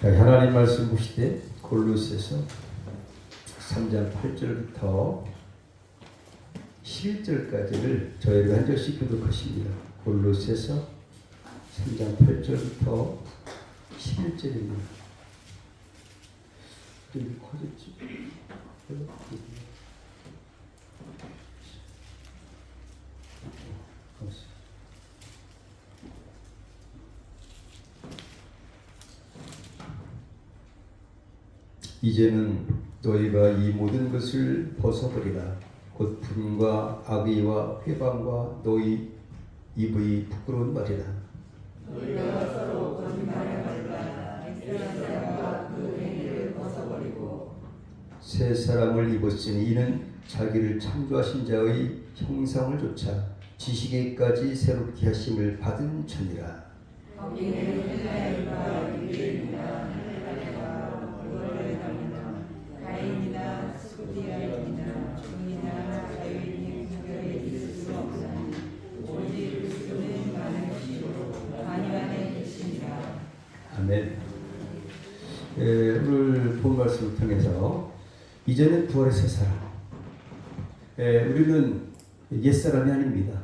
하나님 말씀 보실 때 골로새서 3장 8절부터 11절까지를 저희가 한 절씩 교독하십니다. 골로새서 3장 8절부터 11절입니다. 좀 커졌지? 이제는 너희가 이 모든 것을 벗어버리라. 곧 분과 악의와 회방과 너희 입의 부끄러운 말이라. 너희가 서로 거짓말을 말라. 이스라엘 사람과 그 행위를 벗어버리고 새 사람을 입었으니 이는 자기를 창조하신 자의 형상을 좇아 지식에까지 새롭게 하심을 받은 자니라. 거기는 헬라인과 유대인이나 헬라인과 원어를 다루나 가인이나 스쿠디아인이나 종이나 자유인이 구별에 있을 수 없으니 오직 그리스도는 많으시고 만유안에 계시니라. 아멘. 오늘 본 말씀을 통해서 이제는 부활의 새 사람. 우리는 옛사람이 아닙니다.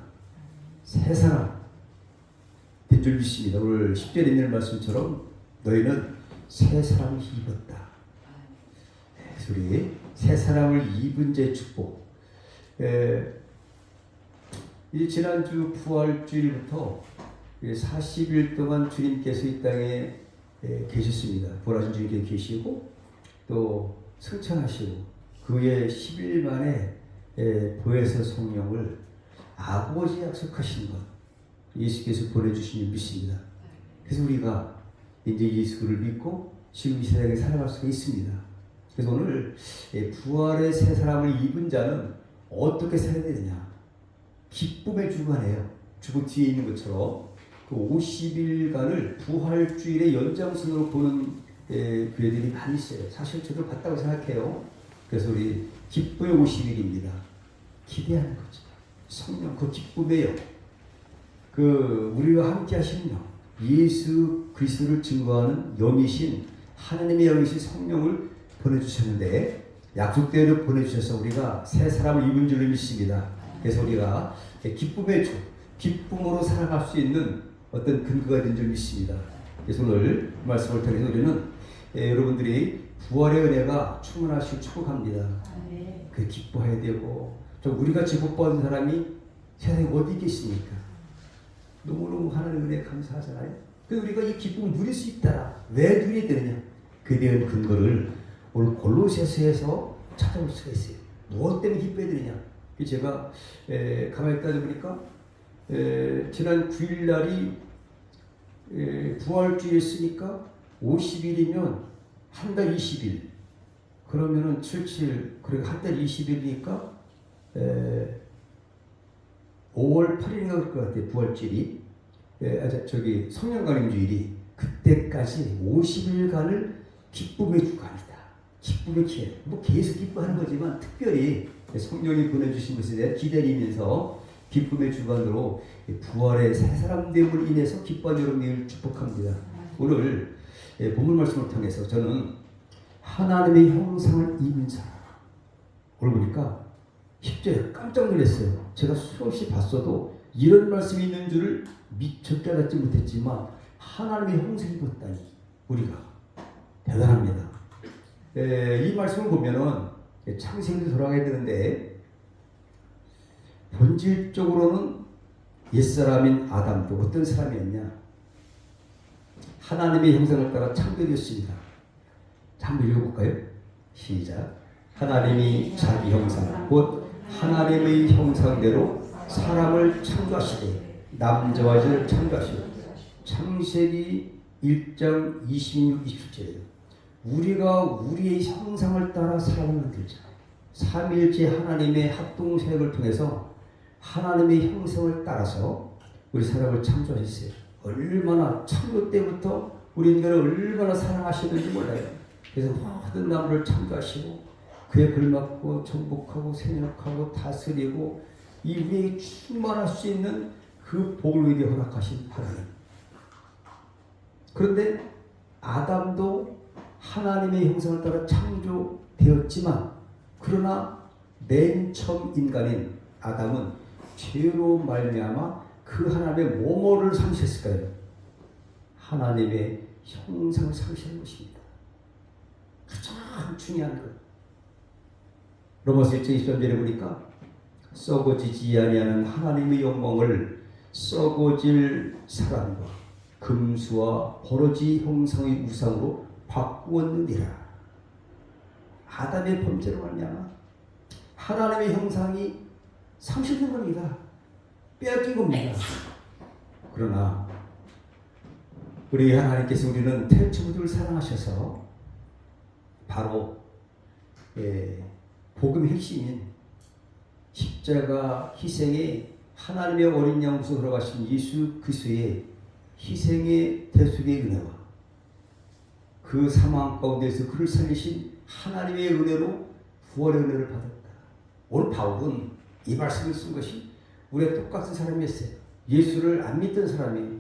새 사람 된 줄 믿습니다. 오늘 10절에 있는 말씀처럼 너희는 새 사람을 입었다. 그래서 우리 새 사람을 입은 자의 축복. 이 지난주 부활주일부터 40일 동안 주님께서 이 땅에 계셨습니다. 부활하신 주님께서 계시고 또 승천하시고 그의 10일 만에 보혜사 성령을 아버지 약속하신 것 예수께서 보내주신 줄 믿습니다. 그래서 우리가 이제 예수를 믿고 지금 이 세상에 살아갈 수가 있습니다. 그래서 오늘 부활의 새 사람을 입은 자는 어떻게 살아야 되느냐? 기쁨의 주간이에요. 주보 뒤에 있는 것처럼 그 50일간을 부활주일의 연장선으로 보는 교회들이 많이 있어요. 사실 저도 봤다고 생각해요. 그래서 우리 기쁨의 50일입니다. 기대하는 거죠. 성령 그 기쁨이에요. 그 우리와 함께 하시는 예수 그리스도를 증거하는 영이신 하나님의 영이신 성령을 보내주셨는데 약속대로 보내주셔서 우리가 새 사람을 입은 줄을 믿습니다. 그래서 우리가 기쁨의 주, 기쁨으로 살아갈 수 있는 어떤 근거가 된 줄 믿습니다. 그래서 오늘 말씀을 통해서 우리는 여러분들이 부활의 은혜가 충만하시길 축복합니다. 그 기뻐해야 되고 좀 우리같이 복 받은 사람이 세상에 어디 있겠습니까? 너무너무 하나님의 은혜에 감사하잖아요. 그래서 우리가 이 기쁨을 누릴 수 있다. 왜 누려야 되느냐? 그에 대한 근거를 오늘 골로새서에서 찾아볼 수가 있어요. 무엇 때문에 기뻐해야 되느냐? 제가 가만히 따져보니까 지난 9일 날이 부활주의였으니까 50일이면 한 달 20일 그러면은 77 그리고 한 달 20일이니까 5월 8일인가 그럴 것 같아요. 부활주일이 저기 성령강림주일이 그때까지 50일간을 기쁨의 주간이다. 기쁨의 기회. 뭐 계속 기뻐하는 거지만 특별히 성령이 보내주신 것에 대해 기다리면서 기쁨의 주간으로 부활의 새 사람됨으로 인해서 기뻐하는 여러분을 축복합니다. 오늘 본문 말씀을 통해서 저는 하나님의 형상을 입은 사람 오늘 보니까 10절에 깜짝 놀랐어요. 제가 수없이 봤어도 이런 말씀이 있는 줄을 미처 깨닫지 못했지만 하나님의 형상을 입었다니 우리가 대단합니다. 이 말씀을 보면은 창세기로 돌아가야 되는데 본질적으로는 옛사람인 아담도 어떤 사람이었냐? 하나님의 형상을 따라 창조되었습니다. 자, 한번 읽어볼까요? 시작. 하나님이 자기 형상 곧 하나님의 형상대로 사람을 창조하시되 남자와 여자를 창조하시고 창세기 1장 26, 27절이에요. 우리가 우리의 형상을 따라 사람을 만들자. 삼위일체 하나님의 합동세력을 통해서 하나님의 형상을 따라서 우리 사람을 창조하셨어요. 얼마나 창조 때부터 우리 인간을 얼마나 사랑하시는지 몰라요. 그래서 모든 나무를 창조하시고 그에 걸맞고 정복하고 생육하고 다스리고 이 우리에게 충만할 수 있는 그 복을 우리에게 허락하신 하나님. 그런데 아담도 하나님의 형상을 따라 창조되었지만 그러나 맨 처음 인간인 아담은 죄로 말미암아 그 하나님의 뭐뭐를 상실했을까요? 하나님의 형상을 상실한 것입니다. 가장 중요한 것. 로마서 1장 23절에 보니까 썩어지지 아니하는 하나님의 영광을 썩어질 사람과 금수와 버러지 형상의 우상으로 바꾸었느니라. 아담의 범죄로 말미암아 하나님의 형상이 상실된 겁니다. 빼앗긴 겁니다. 그러나 우리 하나님께서 우리는 태초부터를 사랑하셔서 바로 복음의 핵심인 십자가 희생의 하나님의 어린 양으로서 돌아가신 예수 그리스도의 희생의 대속의 은혜와 그 사망 가운데서 그를 살리신 하나님의 은혜로 부활의 은혜를 받았다. 오늘 바울은 이 말씀을 쓴 것이 우리가 똑같은 사람이었어요. 예수를 안 믿던 사람이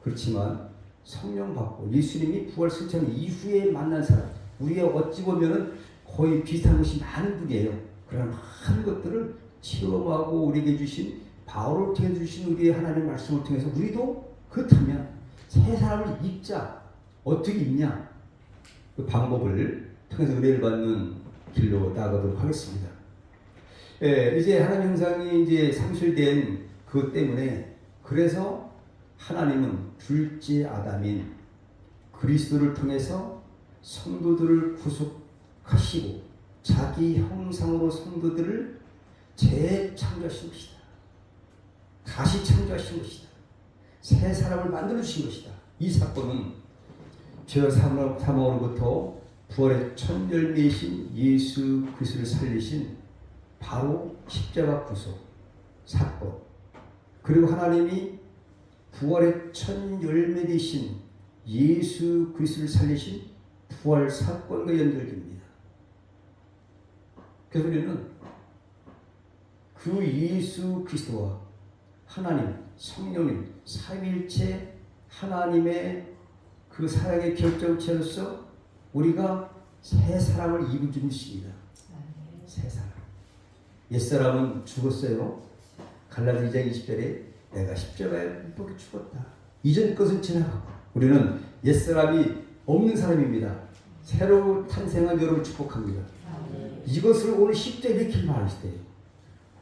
그렇지만 성령 받고 예수님이 부활 승천 이후에 만난 사람, 우리가 어찌 보면은 거의 비슷한 것이 많은 분이에요. 그런 많은 것들을 체험하고 우리에게 주신 바울을 통해 주신 우리의 하나님의 말씀을 통해서 우리도 그렇다면 새 사람을 입자. 어떻게 입냐? 그 방법을 통해서 은혜를 받는 길로 나아가도록 하겠습니다. 이제 하나님 형상이 이제 상실된 그것 때문에 그래서 하나님은 둘째 아담인 그리스도를 통해서 성도들을 구속하시고 자기 형상으로 성도들을 재창조하신 것이다. 다시 창조하신 것이다. 새 사람을 만들어 주신 것이다. 이 사건은 죄와 사망으로부터 부활의 첫 열매이신 예수 그리스도를 살리신 바로 십자가 구속 사건, 그리고 하나님이 부활의 첫 열매 되신 예수 그리스도를 살리신 부활 사건과 연결됩니다. 그래서 우리는 그 예수 그리스도와 하나님, 성령님, 삼위일체 하나님의 그 사랑의 결정체로서 우리가 새 사람을 입은 줄입니다. 새 사람. 옛사람은 죽었어요. 갈라디아 2장 20절에 내가 십자가에 못 박혀 죽었다. 이전 것은 지나가고 우리는 옛사람이 없는 사람입니다. 새로 탄생한 여러분을 축복합니다. 이것을 오늘 10절 이렇게 말하실 때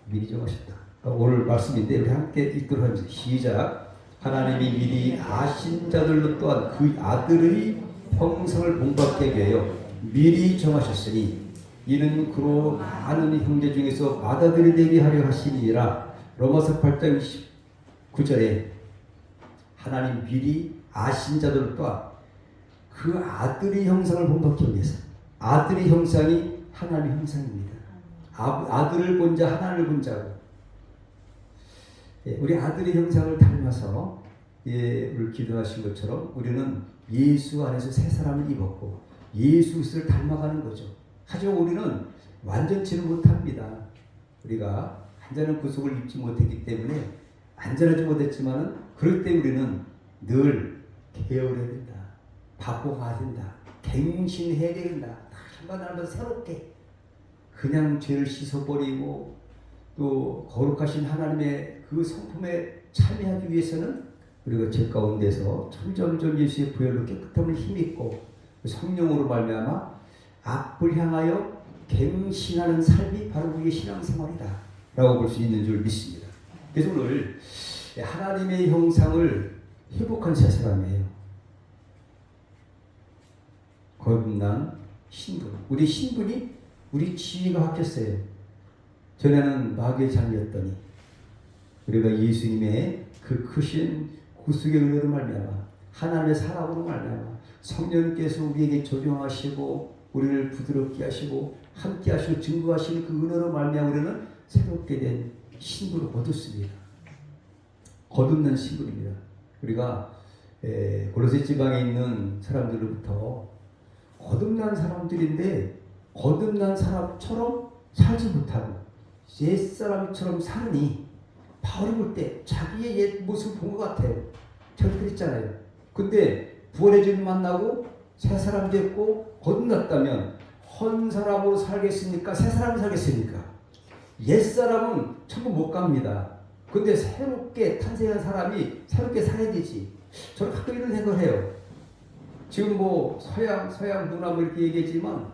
미리 정하셨다. 오늘 말씀인데 우리 함께 읽도록 하면서 시작. 하나님이 미리 아신 자들로 또한 그 아들의 형상을 본받게 위하여 미리 정하셨으니 이는 그로 많은 형제 중에서 맏아들이 되게 하려 하시니라. 로마서 8장 19절에 하나님 미리 아신 자들 또한 그 아들의 형상을 본받기 위해서, 아들의 형상이 하나님의 형상입니다. 아들을 본 자 하나님을 본 자고, 우리 아들의 형상을 닮아서 우리 기도하신 것처럼 우리는 예수 안에서 새 사람을 입었고 예수 그리스도를 닮아가는 거죠. 하지만 우리는 완전치는 못합니다. 우리가 완전한 구속을 입지 못했기 때문에 완전하지 못했지만은 그럴 때 우리는 늘 게으러야 된다. 바꿔가야 된다. 갱신해야 된다. 한번 새롭게 그냥 죄를 씻어버리고 또 거룩하신 하나님의 그 성품에 참여하기 위해서는 우리가 죄 가운데서 점점점 예수의 부혈로 깨끗함을 힘입고 성령으로 말미암아 앞을 향하여 갱신하는 삶이 바로 우리의 신앙생활이다 라고 볼 수 있는 줄 믿습니다. 그래서 오늘 하나님의 형상을 회복한 새 사람이에요. 거듭난 신분. 우리 신분이 우리 지위가 바뀌었어요. 전에는 마귀의 자녀였더니 우리가 예수님의 그 크신 구속의 은혜로 말미암아 하나님의 사랑으로 말미암아 성령님께서 우리에게 조정하시고 우리를 부드럽게 하시고 함께 하시고 증거하시는 그 은혜로 말미암아 우리는 새롭게 된 신분을 얻었습니다. 거듭난 신분입니다. 우리가 골로새 지방에 있는 사람들로부터 거듭난 사람들인데 거듭난 사람처럼 살지 못하고 옛사람처럼 사느니 바울이 볼 때 자기의 옛 모습을 본 것 같아요. 저도 그랬잖아요. 근데 부활의 주님 만나고 새 사람 됐고 거듭났다면 헌 사람으로 살겠습니까? 새 사람으로 살겠습니까? 옛 사람은 천국 못 갑니다. 근데 새롭게 탄생한 사람이 새롭게 살아야 되지. 저는 가끔 이런 생각을 해요. 지금 뭐 서양 문화 뭐 이렇게 얘기했지만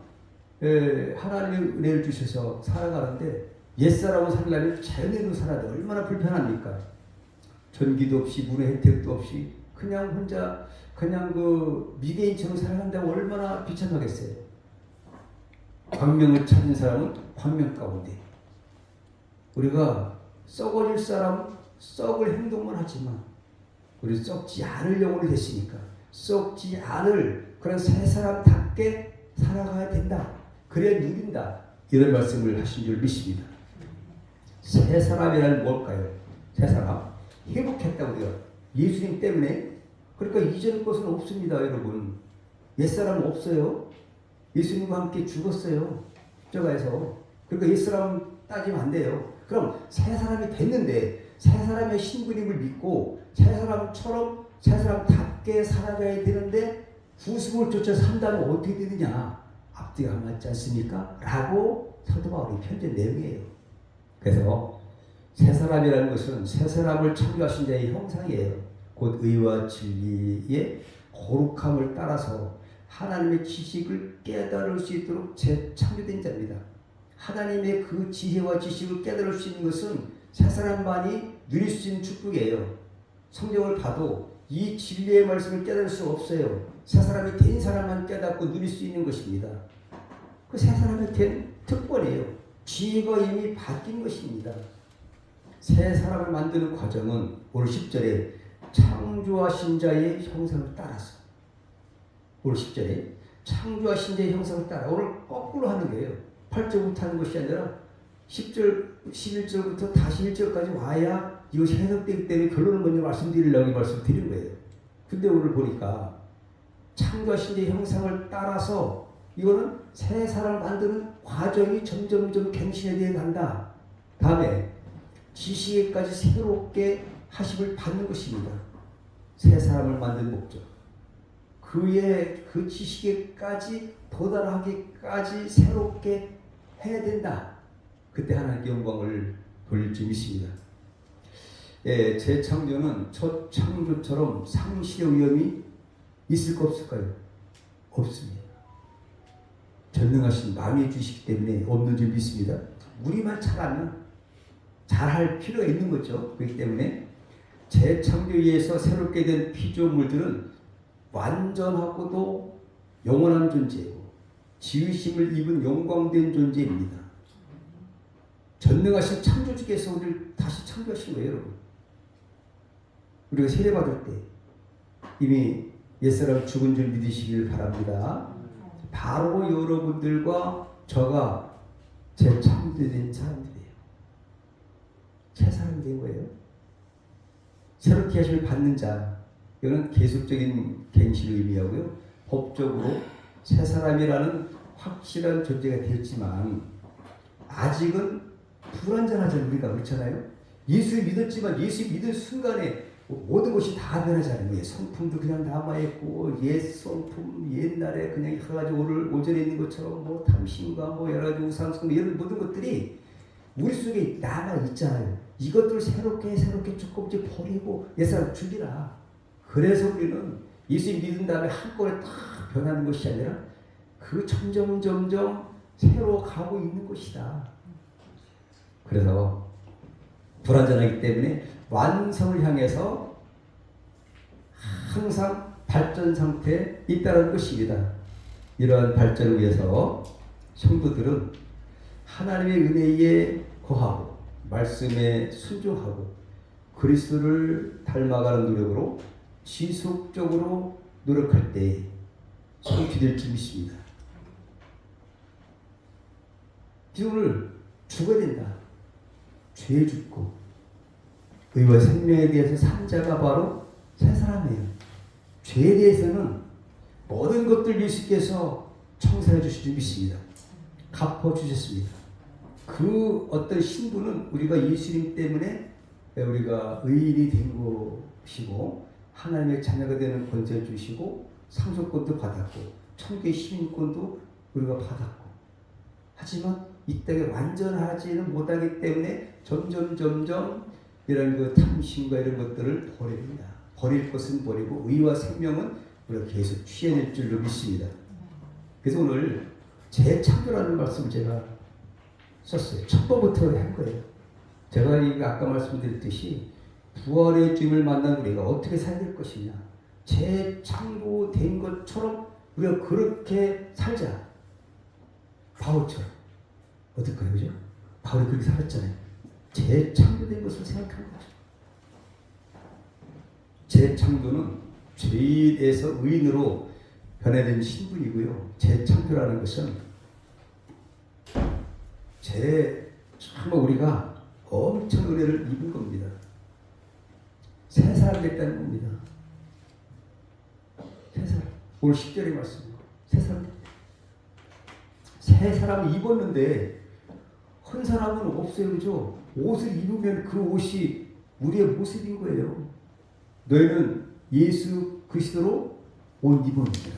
하나님의 은혜를 주셔서 살아가는데 옛사람으로 살려면 자연인으로 살아야 돼. 얼마나 불편합니까? 전기도 없이 문의 혜택도 없이 그냥 혼자 그냥 그 미개인처럼 살아간다고 얼마나 비참하겠어요. 광명을 찾은 사람은 광명 가운데 우리가 썩어질 사람 썩을 행동만 하지만 우리 썩지 않을 영혼이 됐으니까 썩지 않을 그런 새 사람답게 살아가야 된다. 그래야 누린다. 이런 말씀을 하신 줄 믿습니다. 새 사람이란 뭘까요? 새 사람 회복했다고 우리가 예수님 때문에. 그러니까 이전 것은 없습니다. 여러분 옛사람은 없어요. 예수님과 함께 죽었어요. 십자가에서. 그러니까 옛사람은 따지면 안 돼요. 그럼 새 사람이 됐는데 새 사람의 신부님을 믿고 새 사람처럼 새 사람답게 살아가야 되는데 구습을 쫓아 산다면 어떻게 되느냐? 앞뒤가 안 맞지 않습니까? 라고 사도 바울이 편지의 내용이에요. 그래서 새 사람이라는 것은 새 사람을 창조하신 자의 형상이에요. 곧 의와 진리의 거룩함을 따라서 하나님의 지식을 깨달을 수 있도록 재창조된 자입니다. 하나님의 그 지혜와 지식을 깨달을 수 있는 것은 새 사람만이 누릴 수 있는 축복이에요. 성경을 봐도 이 진리의 말씀을 깨달을 수 없어요. 새 사람이 된 사람만 깨닫고 누릴 수 있는 것입니다. 그 새 사람이 된 특권이에요. 지혜가 이미 바뀐 것입니다. 새 사람을 만드는 과정은 오늘 10절에 창조하신 자의 형상을 따라서 오늘 10절에 창조하신 자의 형상을 따라 오늘 거꾸로 하는 거예요. 8절부터 하는 것이 아니라 10절, 11절부터 다시 1절까지 와야 이것이 해석되기 때문에 결론을 먼저 말씀드리려고 말씀드린 거예요. 근데 오늘 보니까 창조하신 자의 형상을 따라서 이거는 새 사람을 만드는 과정이 점점점 갱신해 간다. 다음에 지식에까지 새롭게 하심을 받는 것입니다. 새 사람을 만드는 목적. 그의 그 지식에까지 도달하기까지 새롭게 해야 된다. 그때 하나님께 영광을 돌릴 줄 믿습니다. 재창조는 첫 창조처럼 상실의 위험이 있을까 없을까요? 없습니다. 전능하신 마음이 주시기 때문에 없는 줄 믿습니다. 우리만 잘하면 잘할 필요가 있는 거죠. 그렇기 때문에 재창조에 의해서 새롭게 된 피조물들은 완전하고도 영원한 존재이고 지으심을 입은 영광된 존재입니다. 전능하신 창조주께서 우리를 다시 창조하신 거예요, 여러분. 우리가 세례받을 때 이미 옛사람 죽은 줄 믿으시길 바랍니다. 바로 여러분들과 저가 재창조된 사람들이에요. 새 사람이 된 거예요. 새롭게 하심을 받는 자, 이거는 계속적인 갱신을 의미하고요. 법적으로 새 사람이라는 확실한 존재가 되었지만 아직은 불완전하잖아요. 우리가 그렇잖아요. 예수 믿었지만 예수 믿은 순간에 모든 것이 다 변하잖아요. 성품도 그냥 남아있고 옛 성품 옛날에 그냥 여러 가지 오전에 있는 것처럼 뭐 탐심과 뭐 여러 가지 우상숭 이런 모든 것들이 우리 속에 남아있잖아요. 이것들을 새롭게 조금씩 버리고 옛사람 죽이라. 그래서 우리는 예수 믿은 다음에 한꺼번에 딱 변하는 것이 아니라 그 점점 새로 가고 있는 것이다. 그래서 불완전하기 때문에 완성을 향해서 항상 발전 상태에 있다는 것입니다. 이러한 발전을 위해서 성도들은 하나님의 은혜에 거하고 말씀에 순종하고 그리스도를 닮아가는 노력으로 지속적으로 노력할 때 성취될 줄 믿습니다. 오늘 죽어야 된다. 죄에 죽고 의와 생명에 대해서 산 자가 바로 새 사람이에요. 죄에 대해서는 모든 것들 예수께서 청산해 주실 줄 믿습니다. 갚아주셨습니다. 그 어떤 신분은 우리가 예수님 때문에 우리가 의인이 된 것이고 하나님의 자녀가 되는 권세를 주시고 상속권도 받았고 천국의 시민권도 우리가 받았고, 하지만 이 땅에 완전하지는 못하기 때문에 점점 이런 그 탐심과 이런 것들을 버립니다. 버릴 것은 버리고 의와 생명은 우리가 계속 취해낼 줄로 믿습니다. 그래서 오늘 재창조라는 말씀을 제가 썼어요. 첫 번부터 한 거예요. 제가 아까 말씀드렸듯이 부활의 주님을 만난 우리가 어떻게 살아야 될 것이냐, 재창조된 것처럼 우리가 그렇게 살자. 바울처럼. 어떨까요? 그죠? 바울이 그렇게 살았잖아요. 재창조된 것을 생각한 거죠. 재창조는 죄에서 의인으로 변화된 신분이고요. 재창조라는 것은 정말 우리가 엄청 은혜를 입은 겁니다. 새 사람 됐다는 겁니다. 새 사람. 오늘 10절의 말씀입니다. 새 사람. 새 사람을 입었는데 한 사람은 없어요. 그죠? 옷을 입으면 그 옷이 우리의 모습인 거예요. 너희는 예수 그리스도로 옷 입었느니라.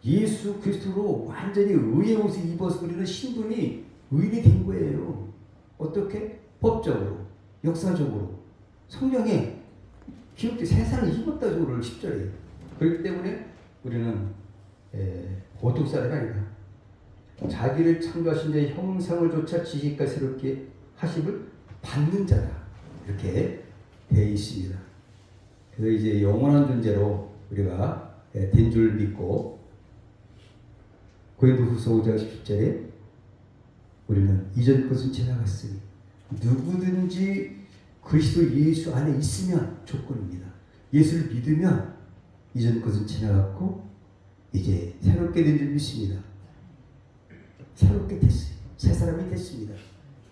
예수 그리스도로 완전히 의의 옷을 입어서 우리는 신분이 의인이 된 거예요. 어떻게? 법적으로, 역사적으로. 성령의 기록대 새 사람을 입었다죠. 오늘 10절에. 그렇기 때문에 우리는 보통 사람이 아니다. 자기를 창조하신 자의 형상을 조차 지식과 새롭게 하심을 받는 자다. 이렇게 되어 있습니다. 그래서 이제 영원한 존재로 우리가 된 줄 믿고, 고린도후서 5장 10절에 우리는 이전 것은 지나갔으니 누구든지 그리스도 예수 안에 있으면 조건입니다. 예수를 믿으면 이전 것은 지나갔고 이제 새롭게 된 줄 믿습니다. 새롭게 됐어요. 새 사람이 됐습니다.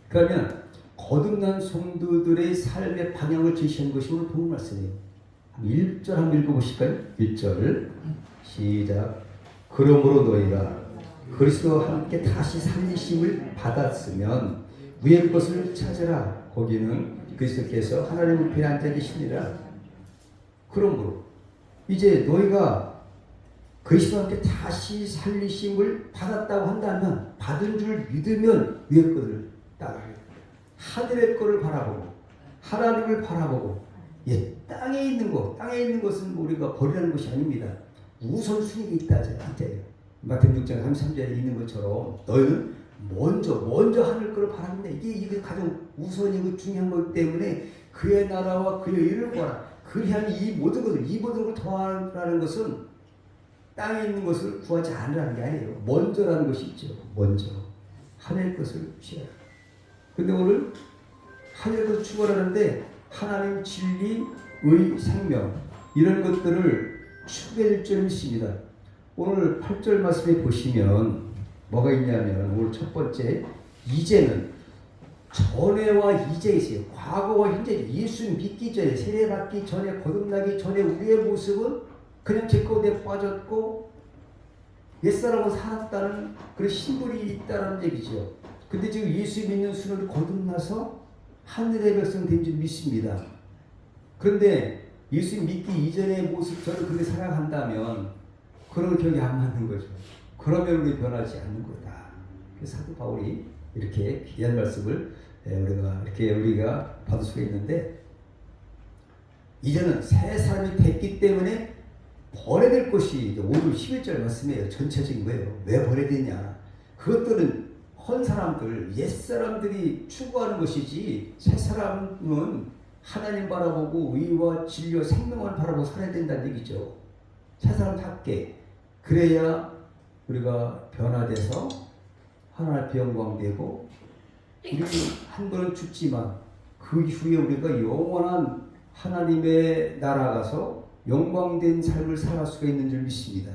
그러면 거듭난 성도들의 삶의 방향을 제시한 것이 오늘 본문 말씀이에요. 1절 한번 읽어보실까요? 1절 시작. 그러므로 너희가 그리스도와 함께 다시 살리심을 받았으면 위의 것을 찾으라. 거기는 그리스도께서 하나님 우편에 앉아 계시니라. 그러므로 이제 너희가 그리스도와 함께 다시 살리심을 받았다고 한다면, 받은 줄 믿으면 위의 것을 따라요. 하늘의 것을 바라보고 하나님을 바라보고, 땅에 있는 것, 땅에 있는 것은 우리가 버리라는 것이 아닙니다. 우선순위가 있다죠. 마태복음 6장 33절에 있는 것처럼 너희는 먼저 하늘 것을 바랍니다. 이게 가장 우선이고 중요한 거기 때문에 그의 나라와 그의 의를 구하라. 그리하면 이 모든 것을 더하라는 것은 땅에 있는 것을 구하지 않으라는 게 아니에요. 먼저라는 것이 있죠. 먼저 하늘 것을 취하라. 근데 오늘 하늘 것을 추구하라는데 하나님 진리, 의, 생명 이런 것들을 추구해야 될 점이 있습니다. 오늘 8절 말씀에 보시면 뭐가 있냐면, 오늘 첫 번째, 이제는 전에와 이제 있어요. 과거와 현재. 예수 믿기 전에, 세례받기 전에, 거듭나기 전에 우리의 모습은 그냥 제 가운데 빠졌고 옛사람으로 살았다는 그런 신분이 있다는 얘기죠. 근데 지금 예수 믿는 수는 거듭나서 하늘의 백성 된 줄 믿습니다. 그런데 예수 믿기 이전의 모습, 저를 그렇게 생각한다면 그런 기억이 안 맞는 거죠. 그러면 우리 변하지 않는 거다. 그래서 사도 바울이 이렇게 귀한 말씀을 우리가 받을 수가 있는데, 이제는 새 사람이 됐기 때문에 버려야 될 것이 5절 11절 말씀이에요. 전체적인 거예요. 왜 버려야 되냐? 그것들은 헌 사람들, 옛 사람들이 추구하는 것이지, 새 사람은 하나님 바라보고 의와 진리와 생명을 바라보고 살아야 된다는 얘기죠. 새 사람답게. 그래야 우리가 변화돼서 하나님 앞에 영광되고, 우리는 한 번은 죽지만 그 이후에 우리가 영원한 하나님의 나라 가서 영광된 삶을 살아갈 수가 있는 줄 믿습니다.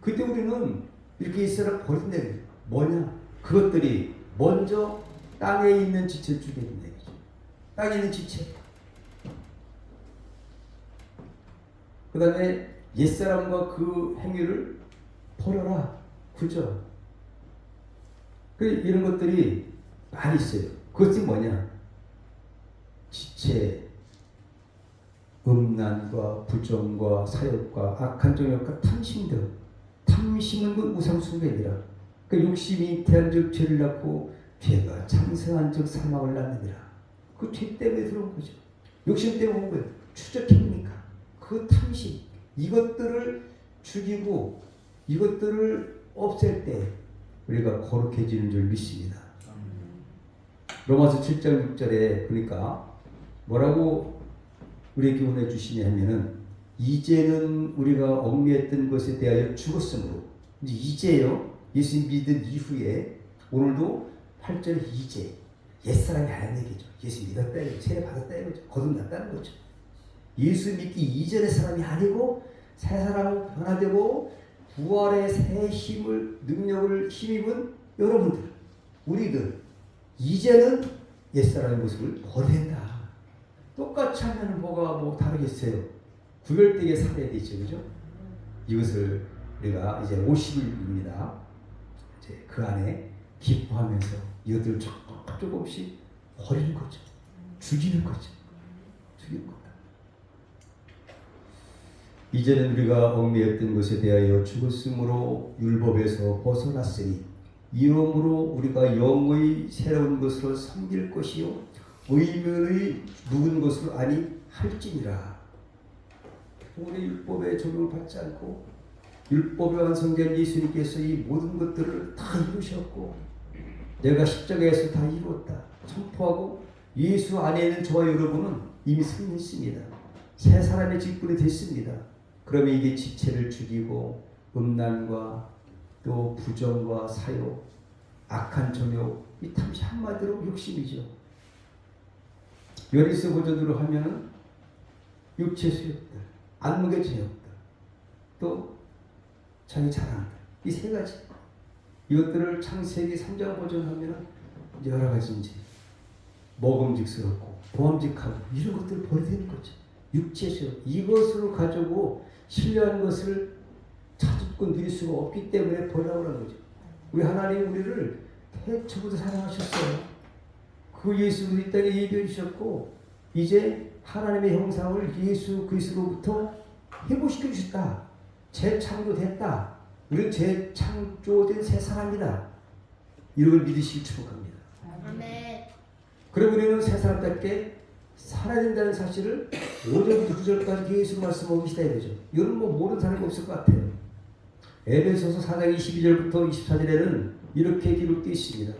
그때 우리는 이렇게 이스라엘 버린다. 뭐냐? 그것들이 먼저 땅에 있는 지체를 주게 된다. 땅에 있는 지체. 그 다음에 옛사람과 그 행위를 버려라. 그죠? 이런 것들이 많이 있어요. 그것이 뭐냐? 지체, 음란과 부정과 사욕과 악한 정욕과 탐심들. 탐심은 그 우상숭배니라. 그 욕심이 잉태한즉 죄를 낳고 죄가 창생한즉 사망을 낳느니라. 그 죄 때문에 들어온 거죠. 욕심 때문에 온 거예요. 추적해보니까 그 탐심, 이것들을 죽이고 이것들을 없앨 때 우리가 거룩해지는 줄 믿습니다. 로마서 7장 6절에 보니까 뭐라고 우리에게 교훈해 주시냐 하면은 이제는 우리가 얽매였던 것에 대하여 죽었으므로 이제요. 예수님 믿은 이후에 오늘도 8절에 이제 옛사람이 아닌 얘기죠. 예수 믿었다 이거죠. 세례 받았다 이거죠. 거듭났다는 거죠. 예수 믿기 이전의 사람이 아니고 새 사람으로 변화되고 부활의 새 힘을 능력을 힘입은 여러분들 우리들 이제는 옛사람의 모습을 버려야 된다. 똑같이 하면 뭐가 뭐 다르겠어요. 구별되게 살아야 되죠. 그죠? 이것을 우리가 이제 50일입니다. 이제 그 안에 기뻐하면서 이것들을 조금씩 버리는 거죠. 죽이는 거죠. 죽이는 거다. 이제는 우리가 얽매였던 것에 대하여 죽었으므로 율법에서 벗어났으니 이러므로 우리가 영의 새로운 것으로 섬길 것이요 의문의 묵은 것으로 아니 할지니라. 우리 율법에 적용을 받지 않고 율법에 완성된 예수님께서 이 모든 것들을 다 이루셨고 내가 십자가에서 다 이루었다 선포하고 예수 안에 있는 저와 여러분은 이미 승리했습니다. 새 사람의 직분이 됐습니다. 그러면 이게 지체를 죽이고 음란과 또 부정과 사욕, 악한 정욕, 이 탐시 한마디로 욕심이죠. 요리스 버전으로 하면은 육체 수욕들, 안목의 제욕들, 또 자기 자랑들, 이 세 가지. 이것들을 창세기 3장 버전하면은 여러 가지인지 먹음직스럽고 보암직하고 이런 것들을 버려야 되는 거죠. 육체 수욕, 이것으로 가지고 신뢰하는 것을 찾고 누릴 수가 없기 때문에 버리라고 하는 거죠. 우리 하나님 우리를 태초부터 사랑하셨어요. 그 예수를 이 땅에 예비해 주셨고 이제 하나님의 형상을 예수 그리스도로부터 회복시켜 주셨다. 재창조됐다. 우리는 재창조된 새 사람이다. 이걸 믿으시기 축복합니다. 아멘. 그럼 우리는 새 사람답게 살아야 된다는 사실을 5절부터 9절까지 계속 말씀하고 계시다 이거죠. 이건 뭐 모르는 사람이 없을 것 같아요. 에베소서 4장 22절부터 24절에는 이렇게 기록되어 있습니다.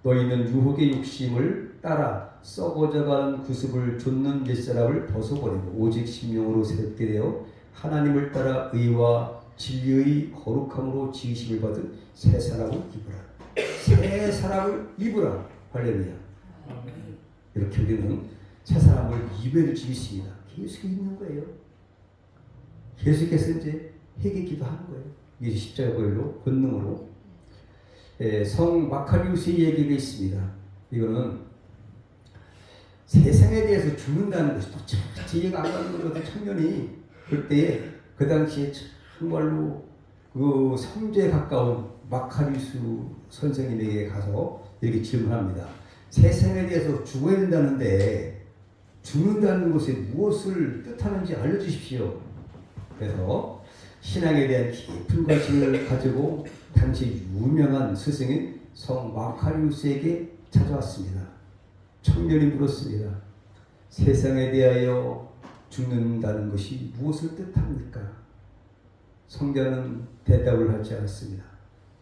너희는 유혹의 욕심을 따라 썩어져가는 구습을 좇는 옛사람을 벗어버리고 오직 심령으로 새롭게 되어 하나님을 따라 의와 진리의 거룩함으로 지으심을 받은 새 사람을 입으라. 새 사람을 입으라. 할렐루야. 이렇게 우리는 새 사람을 입에를 지으십니다. 계속 입는 거예요. 계속해서 이제 회개 기도하는 거예요. 이제 십자가 보혈로 권능으로. 성 마카리우스의 얘기가 있습니다. 이거는 세상에 대해서 죽는다는 것이 또 이해가 안 가는 거거든. 청년이 그때 그 당시에 정말로 그 성제에 가까운 마카리우스 선생님에게 가서 이렇게 질문합니다. 세상에 대해서 죽어야 된다는데 죽는다는 것에 무엇을 뜻하는지 알려주십시오. 그래서 신앙에 대한 깊은 관심을 가지고 당시 유명한 스승인 성 마카리우스에게 찾아왔습니다. 청년이 물었습니다. 세상에 대하여 죽는다는 것이 무엇을 뜻합니까? 성자는 대답을 하지 않았습니다.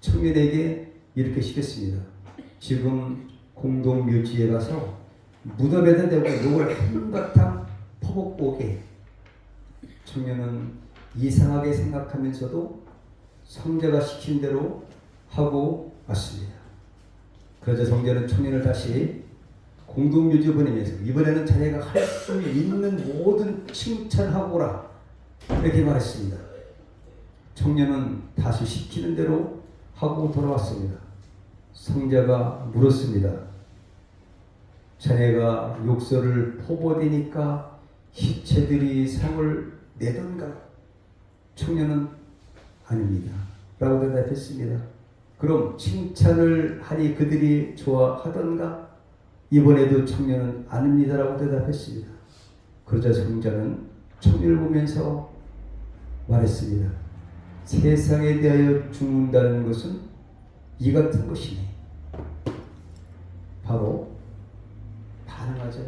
청년에게 이렇게 시켰습니다. 지금 공동묘지에 가서 무덤에다 대고 욕을 한바탕 퍼붓고 오게. 청년은 이상하게 생각하면서도 성자가 시킨 대로 하고 왔습니다. 그러자 성자는 청년을 다시 공동묘지에 보내면서 이번에는 자네가 할 수 있는 모든 칭찬하고 오라 이렇게 말했습니다. 청년은 다시 시키는 대로 하고 돌아왔습니다. 성자가 물었습니다. 자네가 욕설을 퍼부어대니까 시체들이 상을 내던가? 청년은 아닙니다. 라고 대답했습니다. 그럼 칭찬을 하니 그들이 좋아하던가? 이번에도 청년은 아닙니다라고 대답했습니다. 그러자 성자는 총리를 보면서 말했습니다. 세상에 대하여 죽는다는 것은 이 같은 것이네. 바로 반응하자.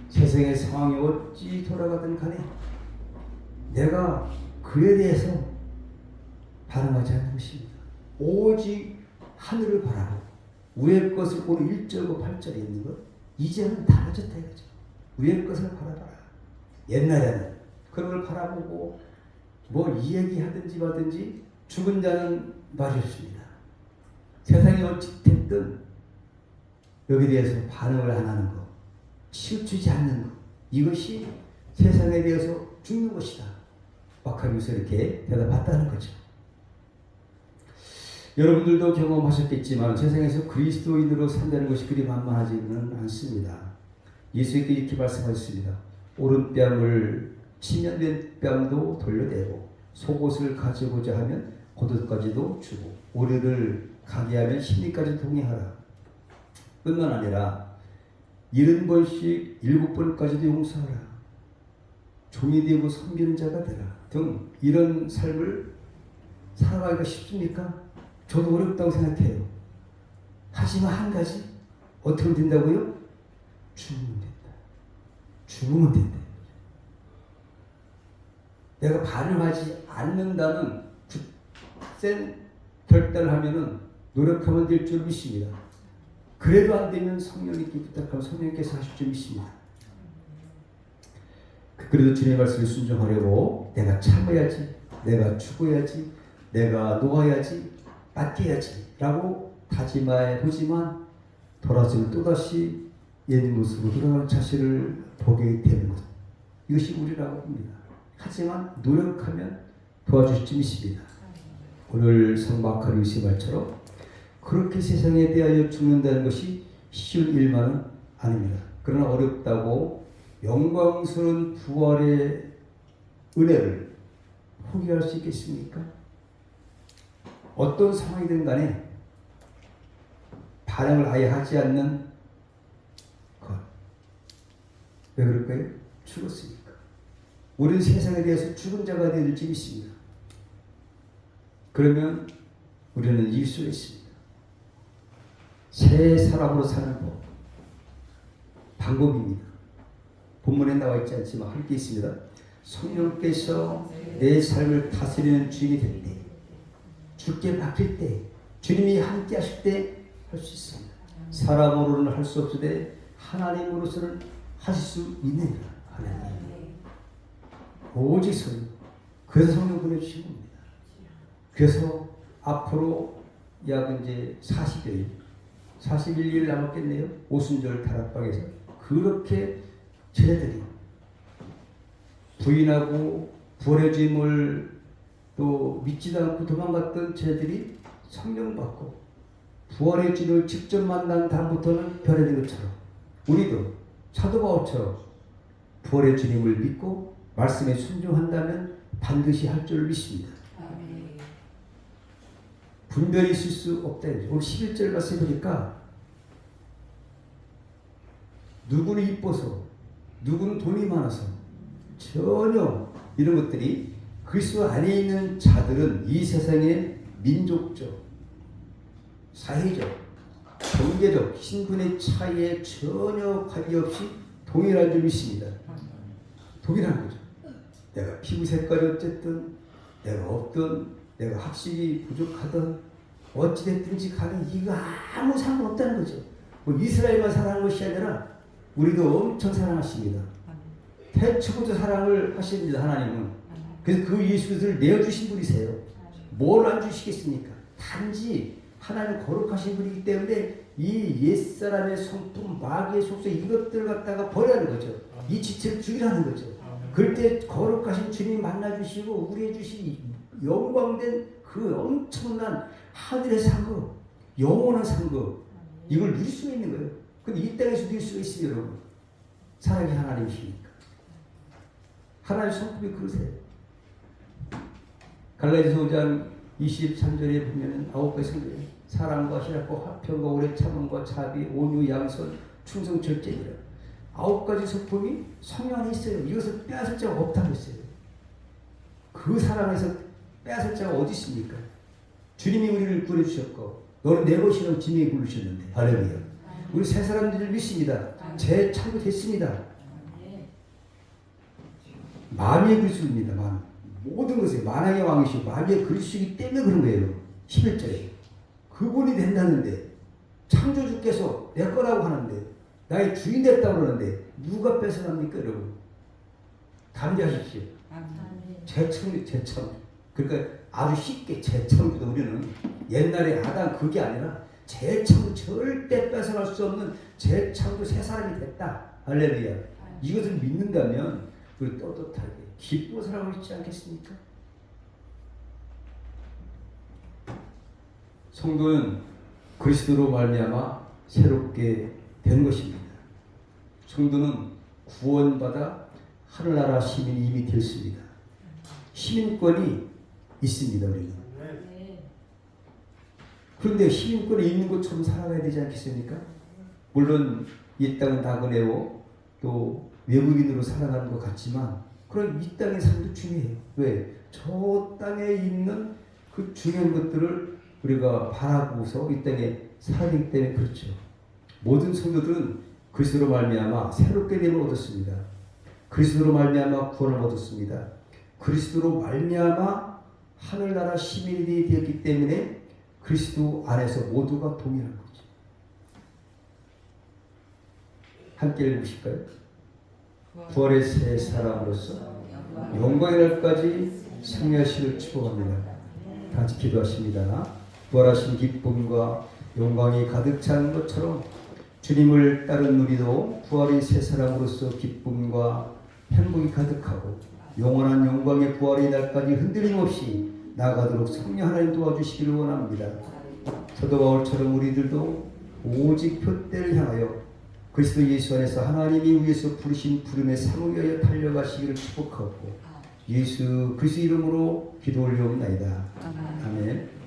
세상의 상황이 어찌 돌아가든 간에 내가 그에 대해서 반응하지 않는 것입니다. 오직 하늘을 바라보고 위의 것을 오늘 1절과 8절에 있는 것 이제는 달라졌다 이거죠. 위의 것을 바라봐라. 옛날에는 그런 걸 바라보고 뭐 이 얘기하든지 마든지 죽은 자는 말이 없습니다. 세상이 어찌 됐든 여기에 대해서 반응을 안 하는 것, 치우치지 않는 것, 이것이 세상에 대해서 죽는 것이다. 마카리오서 이렇게 대답했다는 거죠. 여러분들도 경험하셨겠지만 세상에서 그리스도인으로 산다는 것이 그리 만만하지는 않습니다. 예수님께 이렇게 말씀하셨습니다. 오른 뺨을 치면 된 뺨도 돌려대고 속옷을 가져보자 하면 겉옷까지도 주고 오리를 가게 하면 심리까지 동의하라. 뿐만 아니라 70번씩 7번까지도 용서하라. 종이 되고 섬기는 자가 되라. 등 이런 삶을 살아가기가 쉽습니까? 저도 어렵다고 생각해요. 하지만 한 가지 어떻게 된다고요? 죽으면 된다. 죽으면 된다. 내가 반응하지 않는다는 굳센 결단을 하면은 노력하면 될 줄 믿습니다. 그래도 안 되면 성령님께 부탁하면 성령님께서 하실 줄 믿습니다. 그래도 주님의 말씀에 순종하려고 내가 참아야지, 내가 죽어야지, 내가 놓아야지, 닦여야지 라고 다짐해 보지만 돌아서면 또다시 옛 모습으로 돌아가는 자신을 보게 되는 것. 이것이 우리라고 합니다. 하지만 노력하면 도와주실 줄 믿습니다. 오늘 성 마카리오스의 말처럼 그렇게 세상에 대하여 죽는다는 것이 쉬운 일만은 아닙니다. 그러나 어렵다고 영광스러운 부활의 은혜를 포기할 수 있겠습니까? 어떤 상황이든 간에 반응을 아예 하지 않는 것. 왜 그럴까요? 죽었으니까. 우리는 세상에 대해서 죽은 자가 되어질지 믿습니다. 그러면 우리는 이길 수 있습니다. 새 사람으로 사는 법, 방법입니다. 본문에 나와 있지 않지만 함께 있습니다. 성령께서 내 삶을 다스리는 주인이 될 때, 주께 맡길 때, 주님이 함께 하실 때 할 수 있습니다. 사람으로는 할 수 없으되 하나님으로서는 하실 수 있느니라. 하나님. 오직 성령. 그래서 성령 보내주신 겁니다. 그래서 앞으로 약 이제 41일 남았겠네요. 오순절 다락방에서 그렇게 제자들이 부인하고 부활의 주임을 또 믿지도 않고 도망갔던 제자들이 성령 받고 부활의 주님을 직접 만난 다음부터는 변해진 것처럼 우리도 사도 바울처럼 부활의 주님을 믿고 말씀에 순종한다면 반드시 할 줄 믿습니다. 분별이 있을 수 없다. 오늘 11절 말씀 보니까 누구는 이뻐서 누구는 돈이 많아서 전혀 이런 것들이 그리스도 안에 있는 자들은 이 세상의 민족적, 사회적, 경제적, 신분의 차이에 전혀 관계없이 동일한 줄 믿습니다. 동일한 거죠. 내가 피부 색깔이 어쨌든 내가 없든 내가 학식이 부족하든 어찌됐든지 간에 이거 아무 상관없다는 거죠. 뭐 이스라엘만 사랑하는 것이 아니라 우리도 엄청 사랑하십니다. 태초부터 사랑을 하십니다. 하나님은. 그래서 그 예수 그리스도를 내어주신 분이세요. 뭘 안 주시겠습니까? 단지 하나님 거룩하신 분이기 때문에 이 옛사람의 성품, 마귀의 속성 이것들을 갖다가 버리라는 거죠. 이 지체를 죽이라는 거죠. 그럴 때 거룩하신 주님 만나주시고 우리의 주신 영광된 그 엄청난 하늘의 상급, 영원한 상급 이걸 누릴 수가 있는 거예요. 근데 이 땅에서 누릴 수가 있어요, 여러분. 사랑이 하나님이시니까. 하나님의 성품이 그러세요. 갈라디아서 5장 23절에 보면은 9가지 성경에 사랑과 희락과 화평과 오래 참음과 자비, 온유, 양선, 충성, 절제니라. 9가지 성품이 성령 안에 있어요. 이것을 빼앗을 자가 없다고 했어요. 그 사랑에서 빼앗을 자가 어디 있습니까? 주님이 우리를 구해주셨고 너는 내 것이라고 주님이 부르셨는데 할렐루야. 우리 새 사람들을 믿습니다. 재창조됐습니다. 마음의 그리스도입니다. 마음. 모든 것에 만왕의 왕이시고 마음의 그리스도이기 때문에 그런 거예요. 11절에 그분이 된다는데 창조주께서 내 거라고 하는데 나의 주인 됐다고 그러는데 누가 뺏어갑니까 여러분? 담대하십시오. 재창조. 그러니까 아주 쉽게 재창조도 우리는 옛날에 아담 그게 아니라 재창조 절대 뺏어갈 수 없는 재창조 새 사람이 됐다. 할렐루야. 이것을 믿는다면 우리 떳떳하게 기쁘고 살아가고 있지 않겠습니까? 성도는 그리스도로 말미암아 새롭게 된 것입니다. 성도는 구원받아 하늘나라 시민이 이미 됐습니다. 시민권이 있습니다. 우리는. 그런데 시민권이 있는 것처럼 살아가야 되지 않겠습니까? 물론 이 땅은 나그네고 또 외국인으로 살아가는 것 같지만 그럼 이 땅의 삶도 중요해요. 왜? 저 땅에 있는 그 중요한 것들을 우리가 바라보고서 이 땅에 살아가기 때문에 그렇죠. 모든 성도들은 그리스도로 말미암아 새롭게 됨을 얻었습니다. 그리스도로 말미암아 구원을 얻었습니다. 그리스도로 말미암아 하늘나라 시민이 되었기 때문에 그리스도 안에서 모두가 동일한 거죠. 함께 읽으실까요? 부활의 새 사람으로서 영광의 날까지 승리하시를 축복합니다. 다 같이 기도하십니다. 부활하신 기쁨과 영광이 가득 찬 것처럼 주님을 따른 우리도 부활의 새 사람으로서 기쁨과 행복이 가득하고 영원한 영광의 부활의 날까지 흔들림 없이 나아가도록 성령 하나님 도와주시기를 원합니다. 사도 바울처럼 우리들도 오직 표대를 향하여 그리스도 예수 안에서 하나님이 위에서 부르신 부름에 사모하여 달려가시기를 축복하고 예수 그리스도 이름으로 기도 올려옵나이다. 아멘.